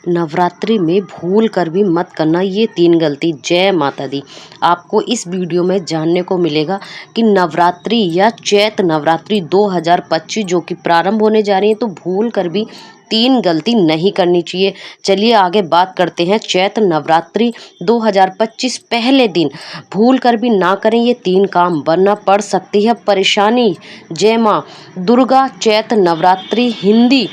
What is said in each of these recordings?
नवरात्रि में भूल कर भी मत करना ये 3 गलती। जय माता दी। आपको इस वीडियो में जानने को मिलेगा कि नवरात्रि या चैत नवरात्रि 2025 जो कि प्रारंभ होने जा रही है, तो भूल कर भी 3 गलती नहीं करनी चाहिए। चलिए आगे बात करते हैं। चैत नवरात्रि 2025 पहले दिन भूल कर भी ना करें ये 3 काम, वरना पड़ सकती है परेशानी। जय माँ दुर्गा। चैत नवरात्रि हिंदी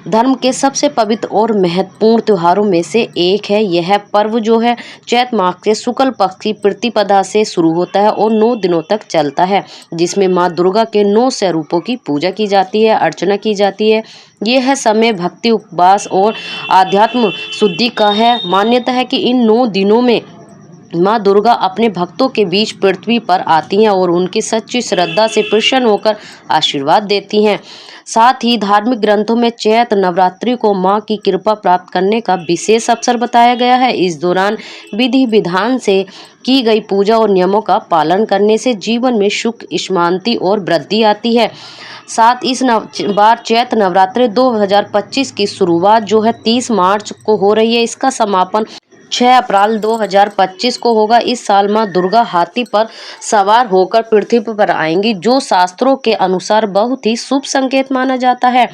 धर्म के सबसे पवित्र और महत्वपूर्ण त्योहारों में से एक है। यह पर्व जो है चैत मास के शुक्ल पक्ष की प्रतिपदा से शुरू होता है और 9 दिनों तक चलता है, जिसमें माँ दुर्गा के 9 स्वरूपों की पूजा की जाती है, अर्चना की जाती है। यह समय भक्ति, उपवास और आध्यात्म शुद्धि का है। मान्यता है कि इन 9 दिनों में माँ दुर्गा अपने भक्तों के बीच पृथ्वी पर आती हैं और उनकी सच्ची श्रद्धा से प्रसन्न होकर आशीर्वाद देती हैं। साथ ही धार्मिक ग्रंथों में चैत नवरात्रि को माँ की कृपा प्राप्त करने का विशेष अवसर बताया गया है। इस दौरान विधि विधान से की गई पूजा और नियमों का पालन करने से जीवन में सुख, शांति और वृद्धि आती है। साथ इस बार चैत नवरात्रि 2025 की शुरुआत जो है 30 मार्च को हो रही है। इसका समापन 6 अप्रैल 2025 को होगा। इस साल माँ दुर्गा हाथी पर सवार होकर पृथ्वी पर आएंगी, जो शास्त्रों के अनुसार बहुत ही शुभ संकेत माना जाता है।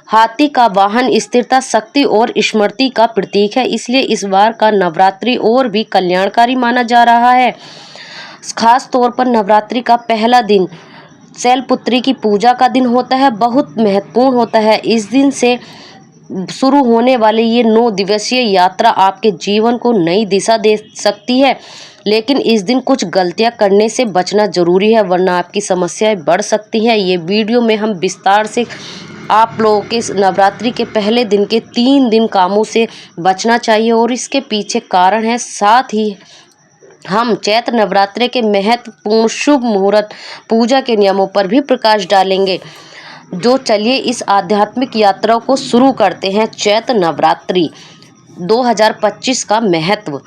हाथी का वाहन स्थिरता, शक्ति और स्मृति का प्रतीक है, इसलिए इस बार का नवरात्रि और भी कल्याणकारी माना जा रहा है। खास तौर पर नवरात्रि का पहला दिन शैलपुत्री की पूजा का दिन होता है, बहुत महत्वपूर्ण होता है। इस दिन से शुरू होने वाले ये 9 दिवसीय यात्रा आपके जीवन को नई दिशा दे सकती है, लेकिन इस दिन कुछ गलतियां करने से बचना जरूरी है, वरना आपकी समस्याएं बढ़ सकती हैं। ये वीडियो में हम विस्तार से आप लोगों के नवरात्रि के पहले दिन के 3 दिन कामों से बचना चाहिए और इसके पीछे कारण है। साथ ही हम चैत्र नवरात्रि के महत्वपूर्ण शुभ मुहूर्त, पूजा के नियमों पर भी प्रकाश डालेंगे। जो चलिए इस आध्यात्मिक यात्रा को शुरू करते हैं। चैत्र नवरात्रि 2025 का महत्व।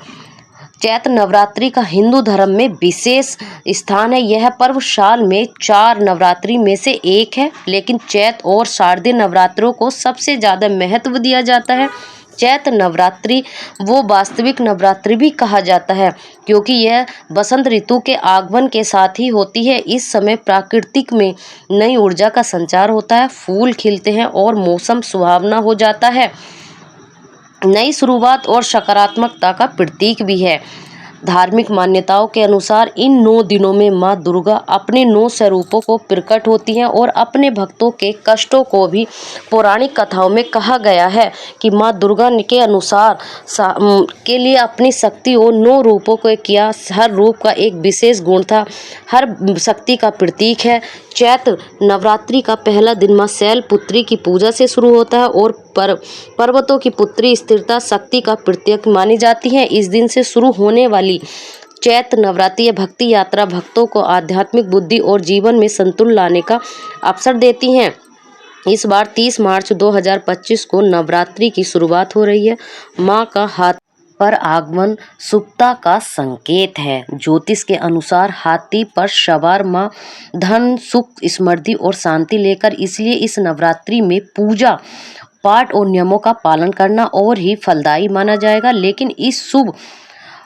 चैत्र नवरात्रि का हिंदू धर्म में विशेष स्थान है। यह पर्व साल में 4 नवरात्रि में से एक है, लेकिन चैत्र और शारदीय नवरात्रों को सबसे ज़्यादा महत्व दिया जाता है। चैत्र नवरात्रि वो वास्तविक नवरात्रि भी कहा जाता है, क्योंकि यह बसंत ऋतु के आगमन के साथ ही होती है। इस समय प्रकृति में नई ऊर्जा का संचार होता है, फूल खिलते हैं और मौसम सुहावना हो जाता है। नई शुरुआत और सकारात्मकता का प्रतीक भी है। धार्मिक मान्यताओं के अनुसार इन 9 दिनों में माँ दुर्गा अपने 9 स्वरूपों को प्रकट होती हैं और अपने भक्तों के कष्टों को भी पौराणिक कथाओं में कहा गया है कि माँ दुर्गा के अनुसार के लिए अपनी शक्ति और 9 रूपों को किया। हर रूप का एक विशेष गुण था, हर शक्ति का प्रतीक है। चैत्र नवरात्रि का पहला दिन माँ शैलपुत्री की पूजा से शुरू होता है और पर्वतों की पुत्री स्थिरता, शक्ति का प्रतीक मानी जाती है। इस दिन से शुरू होने वाली चैत्र नवरात्रि भक्ति यात्रा भक्तों को आध्यात्मिक बुद्धि और जीवन में संतुलन लाने का अवसर देती हैं। इस बार 30 मार्च 2025 को नवरात्रि की शुरुआत हो रही है। माँ का हाथ पर आगमन शुभता का संकेत है। ज्योतिष के अनुसार हाथी पर सवार माँ धन, सुख, समृद्धि और शांति लेकर, इसलिए इस नवरात्रि में पूजा पाठ और नियमों का पालन करना और ही फलदायी माना जाएगा। लेकिन इस शुभ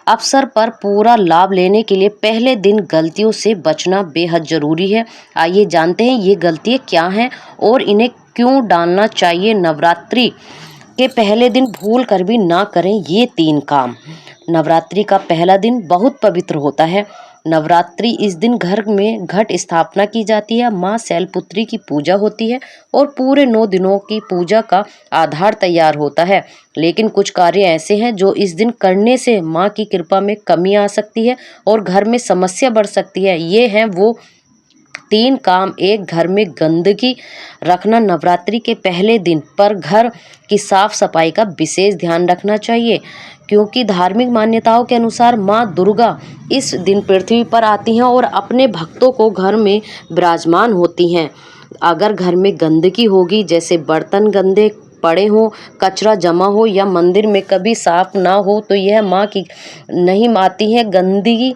अवसर पर पूरा लाभ लेने के लिए पहले दिन गलतियों से बचना बेहद जरूरी है। आइए जानते हैं ये गलतियाँ क्या हैं और इन्हें क्यों डालना चाहिए। नवरात्रि के पहले दिन भूल कर भी ना करें ये 3 काम। नवरात्रि का पहला दिन बहुत पवित्र होता है। नवरात्रि इस दिन घर में घट स्थापना की जाती है, माँ शैलपुत्री की पूजा होती है और पूरे 9 दिनों की पूजा का आधार तैयार होता है। लेकिन कुछ कार्य ऐसे हैं जो इस दिन करने से माँ की कृपा में कमी आ सकती है और घर में समस्या बढ़ सकती है। ये हैं वो 3 काम। एक, घर में गंदगी रखना। नवरात्रि के पहले दिन पर घर की साफ सफाई का विशेष ध्यान रखना चाहिए, क्योंकि धार्मिक मान्यताओं के अनुसार माँ दुर्गा इस दिन पृथ्वी पर आती हैं और अपने भक्तों को घर में विराजमान होती हैं। अगर घर में गंदगी होगी, जैसे बर्तन गंदे पड़े हों, कचरा जमा हो या मंदिर में कभी साफ ना हो, तो यह माँ की नहीं आती है। गंदगी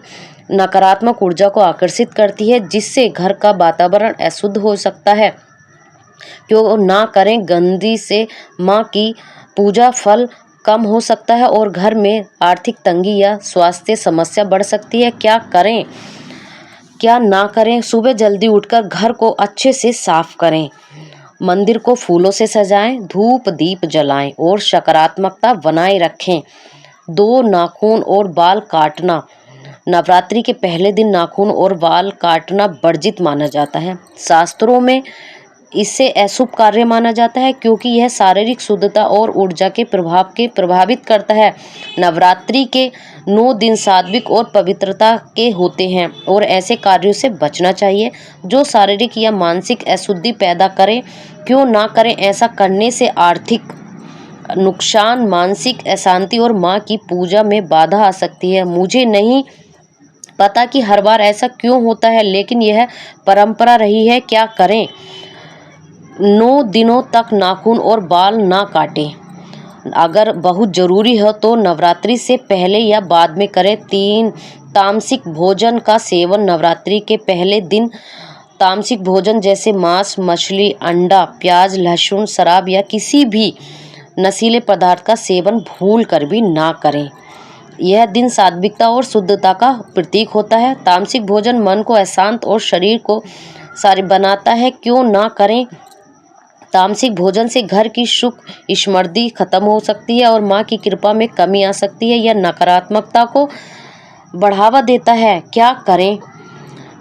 नकारात्मक ऊर्जा को आकर्षित करती है, जिससे घर का वातावरण अशुद्ध हो सकता है। क्यों ना करें। गंदगी से माँ की पूजा फल कम हो सकता है और घर में आर्थिक तंगी या स्वास्थ्य समस्या बढ़ सकती है। क्या करें क्या ना करें? सुबह जल्दी उठकर घर को अच्छे से साफ करें, मंदिर को फूलों से सजाएं, धूप दीप जलाएं और सकारात्मकता बनाए रखें। 2 नाखून और बाल काटना। नवरात्रि के पहले दिन नाखून और बाल काटना वर्जित माना जाता है। शास्त्रों में इसे अशुभ कार्य माना जाता है क्योंकि यह शारीरिक शुद्धता और ऊर्जा के प्रभाव के प्रभावित करता है। नवरात्रि के 9 दिन सात्विक और पवित्रता के होते हैं और ऐसे कार्यों से बचना चाहिए जो शारीरिक या मानसिक अशुद्धि पैदा करें। क्यों ना करें? ऐसा करने से आर्थिक नुकसान, मानसिक अशांति और माँ की पूजा में बाधा आ सकती है। मुझे नहीं पता कि हर बार ऐसा क्यों होता है, लेकिन यह परंपरा रही है। क्या करें? 9 दिनों तक नाखून और बाल ना काटें। अगर बहुत ज़रूरी हो तो नवरात्रि से पहले या बाद में करें। 3 तामसिक भोजन का सेवन। नवरात्रि के पहले दिन तामसिक भोजन जैसे मांस, मछली, अंडा, प्याज, लहसुन, शराब या किसी भी नशीले पदार्थ का सेवन भूल कर भी ना करें। यह दिन सात्विकता और शुद्धता का प्रतीक होता है। तामसिक भोजन मन को अशांत और शरीर को सारी बनाता है। क्यों ना करें? तामसिक भोजन से घर की सुख समृद्धि खत्म हो सकती है और माँ की कृपा में कमी आ सकती है। यह नकारात्मकता को बढ़ावा देता है। क्या करें?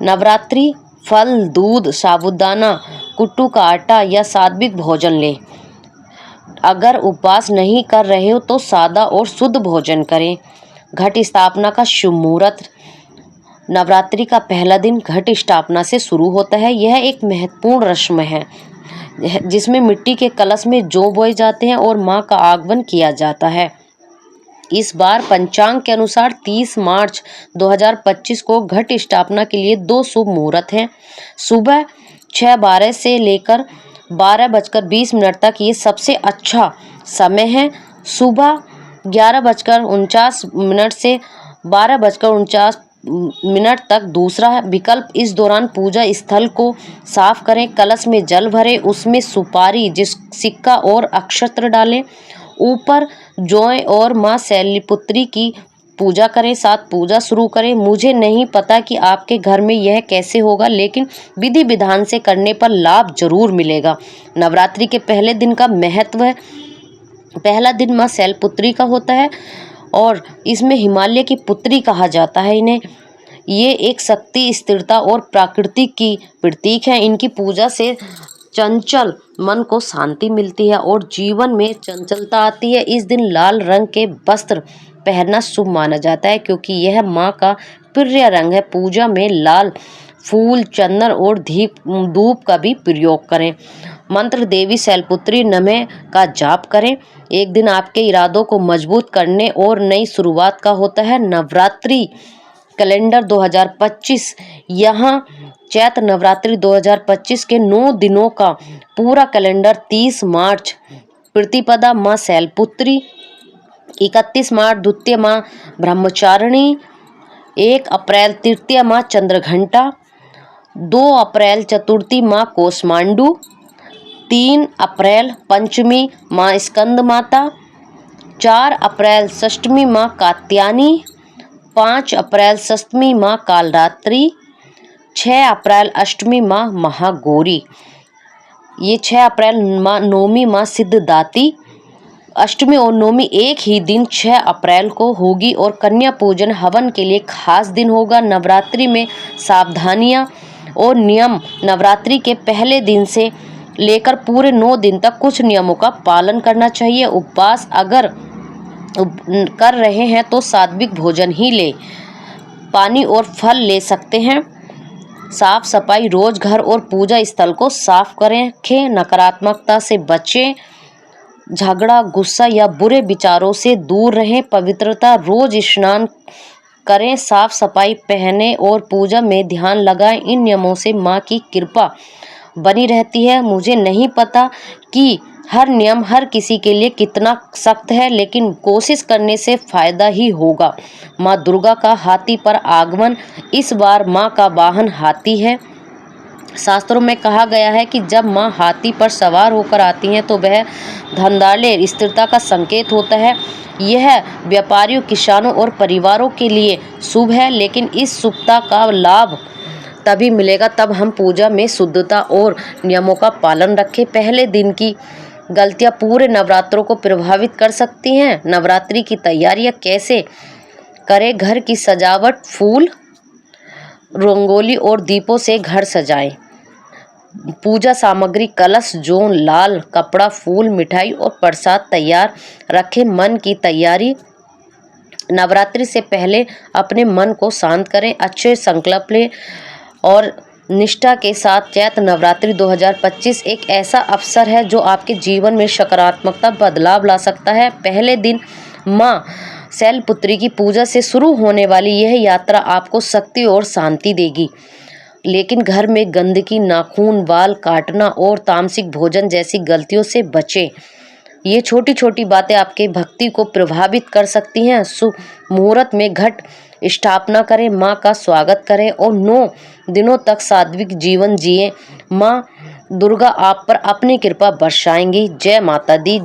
नवरात्रि फल, दूध, साबूदाना, कुट्टू का आटा या सात्विक भोजन लें। अगर उपवास नहीं कर रहे हो तो सादा और शुद्ध भोजन करें। घट स्थापना का शुभ मुहूर्त। नवरात्रि का पहला दिन घट स्थापना से शुरू होता है। यह एक महत्वपूर्ण रस्म है जिसमें मिट्टी के कलश में जौ बोए जाते हैं और माँ का आगमन किया जाता है। इस बार पंचांग के अनुसार 30 मार्च 2025 को घट स्थापना के लिए 2 शुभ मुहूर्त हैं। सुबह 6:12 से लेकर 12:20 तक ये सबसे अच्छा समय है। सुबह 11:49 से 12:49 तक दूसरा विकल्प। इस दौरान पूजा स्थल को साफ करें, कलश में जल भरें, उसमें सुपारी, सिक्का और अक्षत डालें, ऊपर जौ और माँ शैलपुत्री की पूजा करें, साथ पूजा शुरू करें। मुझे नहीं पता कि आपके घर में यह कैसे होगा, लेकिन विधि विधान से करने पर लाभ जरूर मिलेगा। नवरात्रि के पहले दिन का महत्व है। पहला दिन माँ शैलपुत्री का होता है और इसमें हिमालय की पुत्री कहा जाता है इन्हें। ये एक शक्ति, स्थिरता और प्रकृति की प्रतीक है। इनकी पूजा से चंचल मन को शांति मिलती है और जीवन में चंचलता आती है। इस दिन लाल रंग के वस्त्र पहनना शुभ माना जाता है क्योंकि यह माँ का प्रिय रंग है। पूजा में लाल फूल, चंदन और धूप का भी प्रयोग करें। मंत्र देवी शैलपुत्री नमः का जाप करें। एक दिन आपके इरादों को मजबूत करने और नई शुरुआत का होता है। नवरात्रि कैलेंडर 2025। यहाँ चैत्र नवरात्रि 2025 के 9 दिनों का पूरा कैलेंडर 30 मार्च प्रतिपदा माँ शैलपुत्री, 31 मार्च द्वितीय माँ ब्रह्मचारिणी, 1 अप्रैल तृतीय माँ चंद्रघंटा, 2 अप्रैल चतुर्थी माँ कोसमांडू, 3 अप्रैल पंचमी माँ स्कंद माता, 4 अप्रैल षष्ठमी माँ कात्यायनी, 5 अप्रैल सप्तमी माँ कालरात्रि, 6 अप्रैल अष्टमी माँ महागौरी। ये 6 अप्रैल नवमी माँ सिद्धदाती। अष्टमी और नवमी एक ही दिन 6 अप्रैल को होगी और कन्या पूजन हवन के लिए खास दिन होगा। नवरात्रि में सावधानियां और नियम। नवरात्रि के पहले दिन से लेकर पूरे 9 दिन तक कुछ नियमों का पालन करना चाहिए। उपवास अगर कर रहे हैं तो सात्विक भोजन ही ले, पानी और फल ले सकते हैं। साफ सफाई, रोज घर और पूजा स्थल को साफ करें। नकारात्मकता से बचें, झगड़ा, गुस्सा या बुरे विचारों से दूर रहें। पवित्रता, रोज स्नान करें, साफ सफाई पहने और पूजा में ध्यान लगाएं। इन नियमों से माँ की कृपा बनी रहती है। मुझे नहीं पता कि हर नियम हर किसी के लिए कितना सख्त है, लेकिन कोशिश करने से फायदा ही होगा। माँ दुर्गा का हाथी पर आगमन। इस बार माँ का वाहन हाथी है। शास्त्रों में कहा गया है कि जब माँ हाथी पर सवार होकर आती हैं तो वह धनधान्य स्थिरता का संकेत होता है। यह व्यापारियों, किसानों और परिवारों के लिए शुभ है, लेकिन इस शुभता का लाभ तभी मिलेगा तब हम पूजा में शुद्धता और नियमों का पालन रखें। पहले दिन की गलतियां पूरे नवरात्रों को प्रभावित कर सकती हैं। नवरात्रि की तैयारियां कैसे करें? घर की सजावट, फूल, रंगोली और दीपों से घर सजाएं। पूजा सामग्री, कलश, जौन, लाल कपड़ा, फूल, मिठाई और प्रसाद तैयार रखें। मन की तैयारी, नवरात्रि से पहले अपने मन को शांत करें, अच्छे संकल्प लें और निष्ठा के साथ। चैत्र नवरात्रि 2025 एक ऐसा अवसर है जो आपके जीवन में सकारात्मकता बदलाव ला सकता है। पहले दिन माँ शैलपुत्री की पूजा से शुरू होने वाली यह यात्रा आपको शक्ति और शांति देगी, लेकिन घर में गंदगी, नाखून, बाल काटना और तामसिक भोजन जैसी गलतियों से बचें। ये छोटी छोटी बातें आपके भक्ति को प्रभावित कर सकती हैं। शुभ मुहूर्त में घट स्थापना करें, माँ का स्वागत करें और 9 दिनों तक सात्विक जीवन जिएं। माँ दुर्गा आप पर अपनी कृपा बरसाएंगी। जय माता दी।